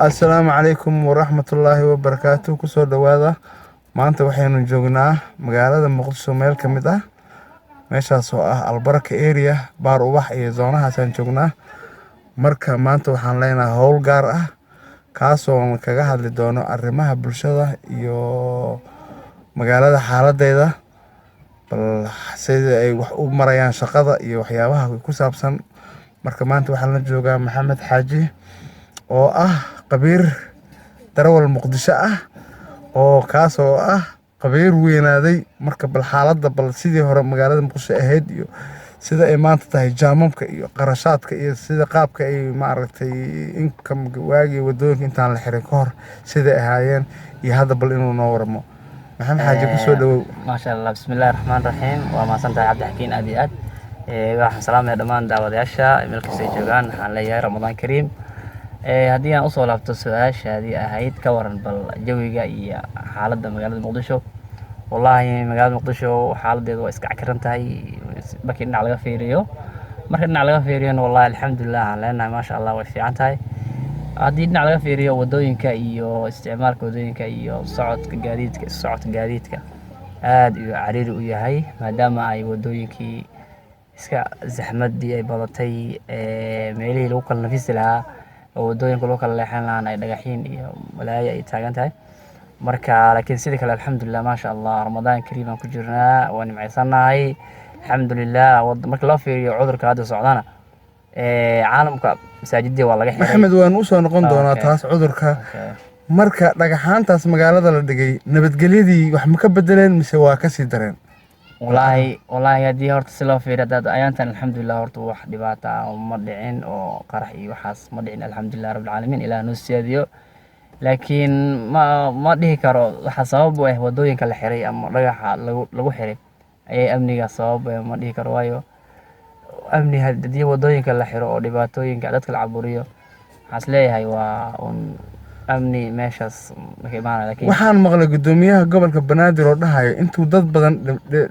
السلام عليكم ورحمة الله وبركاته. كسر دوادا maanta waxaynu joognaa magaalada Muqdisho meel ka mid ah meeshaas oo ah Albarka area baar ubax iyo zoonahaas aan joognaa. Marka maanta waxaan leenahay hawl gaar ah kaas oo kaga hadli doono arrimaha bulshada iyo magaalada xaaladeeda bal sida ay wax u marayaan shaqada iyo waxyaabaha ku saabsan. Marka maanta waxaan la joogaa Maxamed Xaaji oo ah qabiir darawal Muqdisho ah oo kaas oo ah qabiir weynaaday. Marka bal xaaladda bal sidii hore magaalada Muqdisho ahayd iyo sida ay maanta tahay jaamamka iyo qarashaadka iyo sida qaabka ay maaragtay income waagi wadooyinka intaan la xiray ka hor sida ahaayeen iyo hadda bal inuu noo warmo. Maxamed Xaaji ku soo dhawow. ما شاء الله بسم الله الرحمن الرحيم وما سنت عبد الحكيم أدي أد waxaan salaamay dhamaan daawadayaasha meel kasta ay joogaan. Waxaan leeyahay Ramadaan Kariim. Haddii aan u soo laabto su'aashaadii ahayd ka waran bal jawiga iyo xaaladda magaalada Muqdisho. Wallahi magaalada Muqdisho xaaladeedu waa iska cakaran tahay markii dhinac laga fiiriyo. Markii dhinac laga fiiriyana wallahi alxamdulillah aan leenahay ma sha Allah way fiican tahay. Haddii dhinac laga fiiriyo wadooyinka iyo isticmaalka wadooyinka iyo socodka gaadiidka aad iyo cariiri u yahay maadaama ay wadooyinkii iska zaxmadii ay badatay meelihii lagu kala nafisi lahaa oo wadooyinka lagu kala leexan lahaa ay dhagaxiin iyo malaayo ay taagan tahay. Marka laakiin sidoo kale alxamdulillah ma sha Allah Ramadaan Kariim aan ku jirnaa waan nimcaysanahay alxamdulillah. marka loo fiiriyo cudurka hadda socdana caalamka masaajidii waa laga xiray. Maxamed waan u soo noqon doonaa taas cudurka. Marka dhagaxaantaas magaalada la dhigay nabadgelyadii wax ma ka bedeleen mise waa ka sii dareen? والله هدي هورت سلو في رداد أيانتن الحمد لله هورت واحد دبعتا ومرجعين وقرحي وحاس مرجعين الحمد لله رب العالمين إلى نص يديو. لكن ما ده كرو حساب ويه ودوين كله حري أما رجع لو حري أي أمني قصاب ما ده كرو أيو أمني هدي ودوين كله حري أو دبعتوين كعدت العبورية حصلي هاي أمني ماشاس معنا. لكن waxaan maqlay gudoomiyaha gobolka Banaadir oo dhahayo intuu dad badan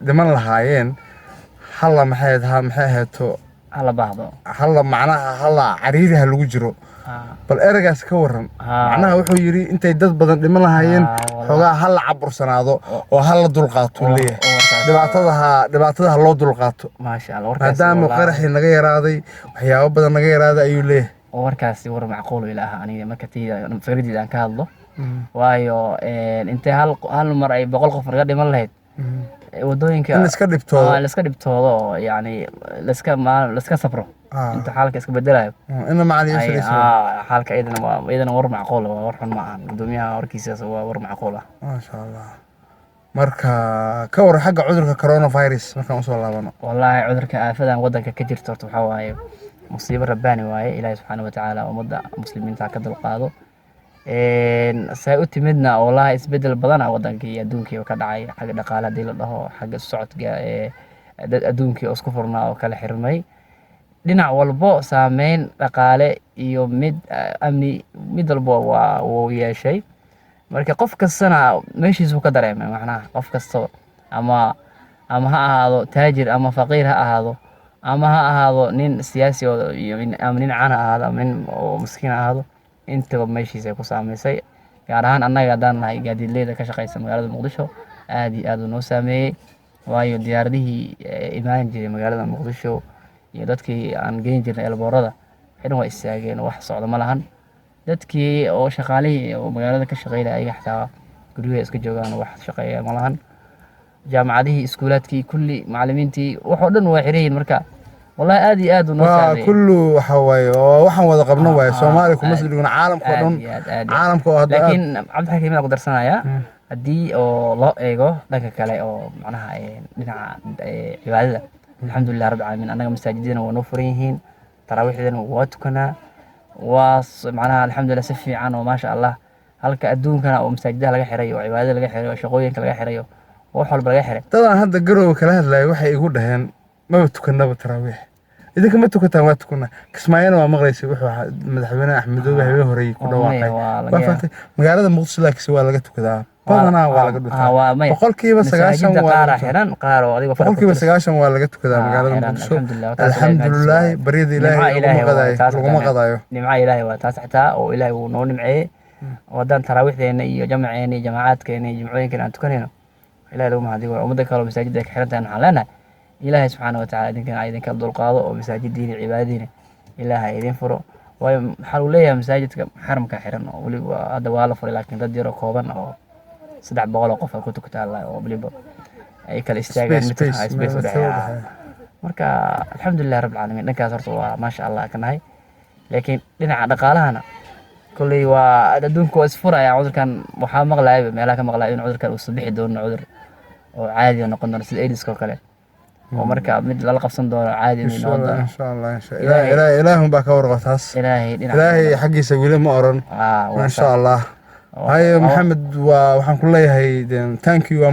dhiman lahaayeen halla maxay ahaato هلا بعضه halla macnaha halla cariiriha lagu jiro. bal eragaas ka waran macnaha wuxuu yiri intay dad badan dhiman lahaayeen xogaa halla cabursanaado oo halla dulqaato leeyahay dhibaatada loo dulqaato ما شاء الله maadaama qaraxii naga yaraaday waxyaabo badan naga yaraaday ayuu leeyahay. warkaasi war macquul ilaaha aniga marka tiida fikradiida aan ka hadlo waayo intee hal mar ay 100 qof naga dhiman lahayd wadooyinka in iska dhibtoodo yani la iska sabro inta xaalka iska bedelayo ina macaliyo xaalka idana war macquul waa war xun ma ahan gudoomiyaha warkiisa waa war macquul ah ma sha Allah. marka ka war xagga cudurka coronavirus markaan u soo laabano wallahi cudurka aafadan wadanka ka jirto waxa waaye مصيبة رباني واي إلهي سبحانه وتعالى ومدى مسلمين تاكد القاضو سيؤتي مدنا والله إسبدل بدنا ودنكي أدونكي وكدعي حق دقالة دي لله حق السعود أدونكي أسكفرنا وكال حرمي دينا والبو سامين دقالة يوم مد أمني مد البو ويا شيء مركا قفك السنة ماشي سوكا دريمة معناها قفك الصور أما هذا تاجر أما فقير هذا ama ha ahaado nin siyaasi oo ama nin caan ahaado ama nin miskiin ahaado intaba meeshiisa ku saameysay gaar ahaan annaga hadaan nahay gaadiidleyda ka shaqeysa magaalada Muqdisho aad iyo aad u noo saameeyay waayo diyaaradihii imaan jiray magaalada Muqdisho iyo dadkii aan geyn jirnay elboorada xidhan waa istaageen wax socdo ma lahan dadkii oo shaqaalihii oo magaalada ka shaqeynaya ayaga xataa guriga iska joogaan wax shaqeeya ma lahan jaamacadihii iskuulaadkii kulli macallimiintii waxoo dhan waa xireen marka والله آدي آدو نوسع كله حواي وحن وذا قبنا واي سومالي كمسلمين عالم كلهم عالم كله لكن عبد الحكيم أقدر سنة يا أدي أو لا إيجو ذاك كلا أو معناها نع عبادة الحمد لله رب العالمين أنا مستعدين ونفريهين تراويح ذن وواتكنا ومعناها الحمد لله سفي عنه وما شاء الله هلك أدون كنا ومستعدين لقى حريو وعبادة لقى حريو وشقوين لقى حريو وحول لقى حريو طبعا هذا جرو كلاه لا وحي يقول دهن ما بتكنا بتراويح إذا كم تكنا ما تكنا كسمعنا ما مغريس وحنا مدحونا أحمد وحبيه هري كنا واقع وفات مقالة مقص لك سوى لقيته كذا badanaa waa laga dhutaa waa may boqolkiiba 90 masaajida waa qaar laga xiran qaar oo adiga boqolkiiba 90 waa laga tukadaa magaalada muqdisho alxamdulillaah baryada ilaahay laguma qadayo nimca ilaahay waa taas xataa oo ilaahay uu noo nimceeyey wadaan taraawiixdeena iyo jamaceena iyo jamacaadkeena iyo jimcooyinkeena aan tukanayno ilaahay lagu mahadiyo ummadda kale oo masaajidda ay ka xiran tahay waxaan leenahay ilaahay subxaana wa tacaala idinka dulqaado oo masaajidiina cibaadadiina ilaahay idin furo waayo waxaa lagu leeyahay masaajidka xaramka xiran oo weliba hadda waa la furay laakiin dad yaro kooban oo 300 oo qof ay ku tukataa oo weliba ay kala istaagaan mid space u dhaxeeya marka alxamdulillaah rabbil caalamiin dhankaas horta waa maasha Allah ka nahay laakiin dhinaca dhaqaalahana kulli waa adduunku waa isfuraya cudurkan waxaa maqlaay meelaha ka maqlaay in cudurkan uu sabixi doono cudur oo caadi noqon doono sida AIDS oo kale oo marka mid la qabsan doono caadi noqon doono insha Allah ilaahay baa ka warqabtaas ilaahay xaqiisa wili ma oran insha Allah هاي محمد وحن كلها هي thank you